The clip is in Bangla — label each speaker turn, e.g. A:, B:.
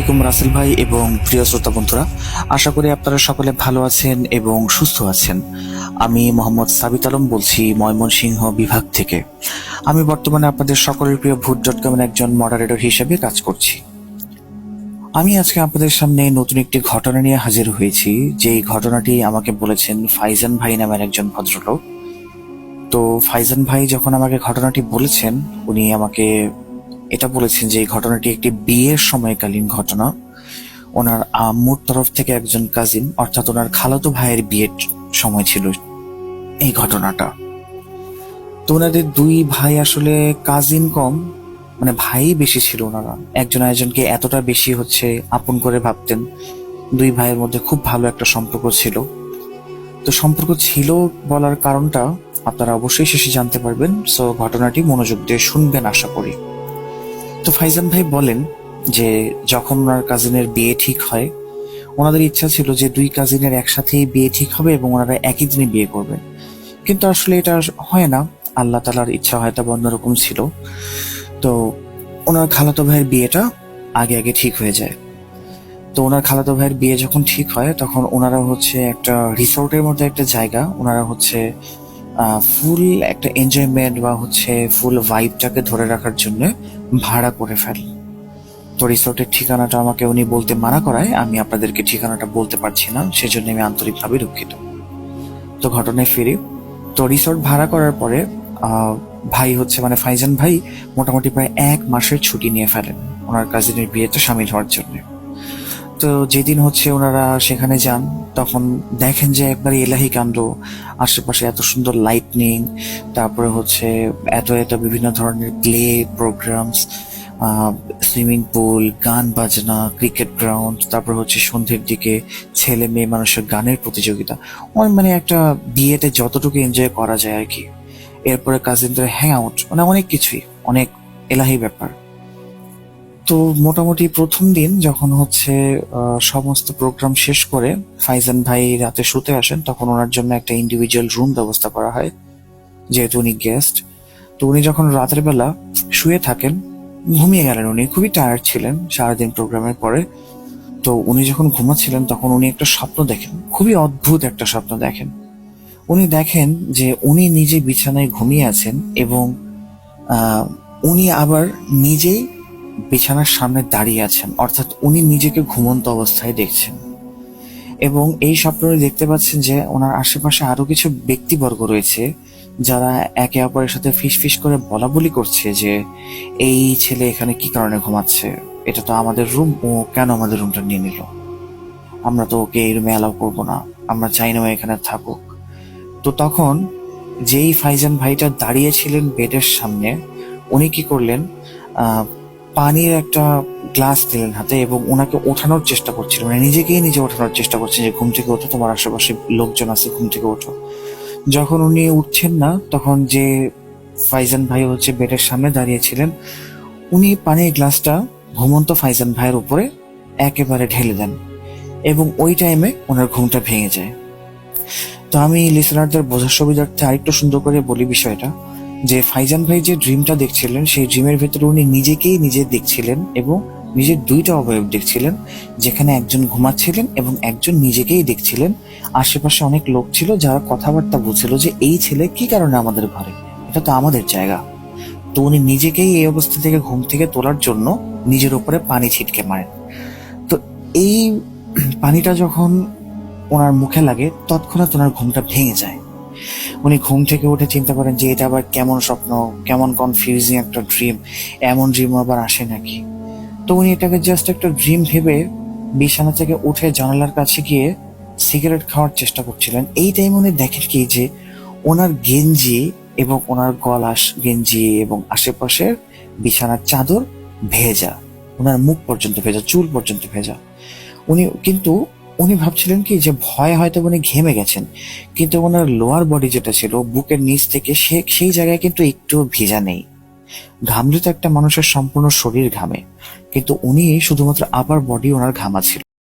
A: আলাইকুম রাসেল ভাই এবং প্রিয় শ্রোতা বন্ধুরা, আশা করি আপনারা সকলে ভালো আছেন এবং সুস্থ আছেন। আমি মোহাম্মদ সাবিত আলম বলছি ময়মনসিংহ বিভাগ থেকে। আমি বর্তমানে আপনাদের সকলের প্রিয় ভূত.com-এর একজন মডারেটর হিসেবে কাজ করছি। আমি আজকে আপনাদের সামনে নতুন একটি ঘটনা নিয়ে হাজির হয়েছি, যেই ঘটনাটি আমাকে বলেছেন ফাইজান ভাই নামের একজন ভদ্রলোক। তো ফাইজান ভাই যখন আমাকে ঘটনাটি বলেছেন, উনি আমাকে এটা বলেছেন যে এই ঘটনাটি একটি বিয়ের সময়কালীন ঘটনা। ওনার আম্মুর তরফ থেকে একজন কাজিন, অর্থাৎ ওনার খালাতো ভাইয়ের বিয়ের সময় ছিল এই ঘটনাটা। তো ওনাদের দুই ভাই আসলে কাজিন কম, মানে ভাই বেশি ছিল। ওনারা একজন আরেকজনকে এতটা বেশি আপন করে ভাবতেন। দুই ভাইয়ের মধ্যে খুব ভালো একটা সম্পর্ক ছিল। তো সম্পর্ক ছিল বলার কারণটা আপনারা অবশ্যই শেষে জানতে পারবেন। সো ঘটনাটি মনোযোগ দিয়ে শুনবেন আশা করি। তো ফাইজান ভাই বলেন যে যখন ওনার কাজিনের বিয়ে ঠিক হয়, ওনাদের ইচ্ছা ছিল যে দুই কাজিনের একসাথেই বিয়ে ঠিক হবে এবং ওনারা একই দিনে বিয়ে করবেন। কিন্তু আসলে এটা হয় না, আল্লাহ তাআলার ইচ্ছা হয়তো অন্যরকম ছিল। তো ওনার খালাতো ভাইয়ের বিয়েটা আগে আগে ঠিক হয়ে যায়। তো ওনার খালাতো ভাইয়ের বিয়ে যখন ঠিক হয়, তখন ওনারা একটা রিসোর্টের মধ্যে একটা জায়গা, ওনারা ফুল একটা এনজয়মেন্ট বা ফুল ভাইবটাকে ধরে রাখার জন্য ভাড়া করে ফেলেন। তো রিসোর্টের ঠিকানাটা আমাকে উনি বলতে মানা করায় আমি আপনাদেরকে ঠিকানাটা বলতে পারছি না, সেজন্য আমি আন্তরিকভাবে দুঃখিত। তো ঘটনায় ফিরি। তো রিসোর্ট ভাড়া করার পরে ভাই মানে ফাইজান ভাই মোটামুটি প্রায় 1 মাসের ছুটি নিয়ে ফেলেন ওনার কাজিনের বিয়েতে সামিল হওয়ার জন্য। তো যেদিন ওনারা সেখানে যান, তখন দেখেন যে একবারে এলাহি কাণ্ড। আশেপাশে এত সুন্দর লাইটনিং, তারপরে এত এত বিভিন্ন ধরনের প্লে প্রোগ্রামস, সুইমিং পুল, গান বাজনা, ক্রিকেট গ্রাউন্ড, তারপর সন্ধ্যের দিকে ছেলে মেয়ে মানুষের গানের প্রতিযোগিতা। মানে একটা বিয়েতে যতটুকু এনজয় করা যায় আর কি। এরপরে কাজিনদের হ্যাং আউট, মানে অনেক কিছুই, অনেক এলাহি ব্যাপার। তো মোটামুটি প্রথম দিন যখন সমস্ত প্রোগ্রাম শেষ করে ফাইজান ভাই রাতে শুতে আসেন, তখন ওনার জন্য একটা ইন্ডিভিজুয়াল রুম ব্যবস্থা করা হয়, যেহেতু উনি গেস্ট। তো উনি যখন রাতের বেলা শুয়ে থাকেন, ঘুমিয়ে গেলেন। উনি খুবই টায়ার্ড ছিলেন সারাদিন প্রোগ্রামের পরে। তো উনি যখন ঘুমাচ্ছিলেন, তখন উনি একটা স্বপ্ন দেখেন, খুবই অদ্ভুত একটা স্বপ্ন দেখেন। উনি দেখেন যে উনি নিজে বিছানায় ঘুমিয়ে আছেন এবং উনি আবার নিজেই বিছানার সামনে দাঁড়িয়ে আছেন, অর্থাৎ উনি নিজেকে ঘুমন্ত অবস্থায় দেখছেন। এবং এই স্বপ্নে দেখতে পাচ্ছেন যে ওনার আশেপাশে আরো কিছু ব্যক্তিবর্গ রয়েছে, যারা একে অপরের সাথে ফিস করে বলা বলি করছে যে এই ছেলে এখানে কি কারণে ঘুমাচ্ছে, এটা তো আমাদের রুম, ও কেন আমাদের রুমটা নিয়ে নিল, আমরা তো ওকে এই রুমে অ্যালাউ করবো না, আমরা চাই না ও এখানে থাকুক। তো তখন যেই ফাইজান ভাইটা দাঁড়িয়েছিলেন বেডের সামনে, উনি কি করলেন, পানির একটা গ্লাস দিলেন হাতে এবং ওনাকে ওঠানোর চেষ্টা করছিলেন, মানে নিজেকেই নিজে ওঠানোর চেষ্টা করছেন যে ঘুম থেকে ওঠো, তোমার আশেপাশে লোকজন আছে, ঘুম থেকে ওঠো। যখন উনি উঠছেন না, তখন যে ফাইজান ভাই বেডের সামনে দাঁড়িয়েছিলেন, উনি পানির গ্লাসটা ঘুমন্ত ফাইজান ভাইয়ের উপরে একেবারে ঢেলে দেন এবং ওই টাইমে ওনার ঘুমটা ভেঙে যায়। তো আমি লিসেনারদের বোঝার সুবিধার্থে আরেকটু সুন্দর করে বলি বিষয়টা, যে ফাইজান ভাই যে ড্রিমটা দেখছিলেন, সেই ড্রিমের ভেতরে উনি নিজেকেই নিজে দেখছিলেন এবং নিজের দুইটা অবয়ব দেখছিলেন, যেখানে একজন ঘুমাচ্ছিলেন এবং একজন নিজেকেই দেখছিলেন। আশেপাশে অনেক লোক ছিল যারা কথাবার্তা বলছিল যে এই ছেলে কি কারণে আমাদের ঘরে, এটা তো আমাদের জায়গা। তো উনি নিজেকেই এই অবস্থা থেকে ঘুম থেকে তোলার জন্য নিজের উপরে পানি ছিটকে মারেন। তো এই পানিটা যখন ওনার মুখে লাগে, তৎক্ষণাৎ ওনার ঘুমটা ভেঙে যায়। উনি ঘুম থেকে উঠে চিন্তা করেন যে এটা আবার কেমন স্বপ্ন, কেমন কনফিউজিং একটা ড্রিম, এমন ড্রিম আবার আসে নাকি। তো উনি এটাকে জাস্ট একটা ড্রিম ভেবে বিছানা থেকে উঠে জানালার কাছে গিয়ে সিগারেট খাওয়ার চেষ্টা করছিলেন। এই টাইমে উনি দেখেন কি যে ওনার গেঞ্জি এবং ওনার গেঞ্জি এবং আশেপাশের বিছানার চাদর ভেজা, ওনার মুখ পর্যন্ত ভেজা, চুল পর্যন্ত ভেজা। উনি ভাবছিলেন কি যে ভয় হয়তো উনি ঘেমে গেছেন, কিন্তু ওনার লোয়ার বডি যেটা ছিল বুকের নিচ থেকে সেই জায়গায় কিন্তু একটু ভিজা নেই। ঘামলে তো একটা মানুষের সম্পূর্ণ শরীর ঘামে, কিন্তু উনি শুধুমাত্র আপার বডি ওনার ঘামা ছিল।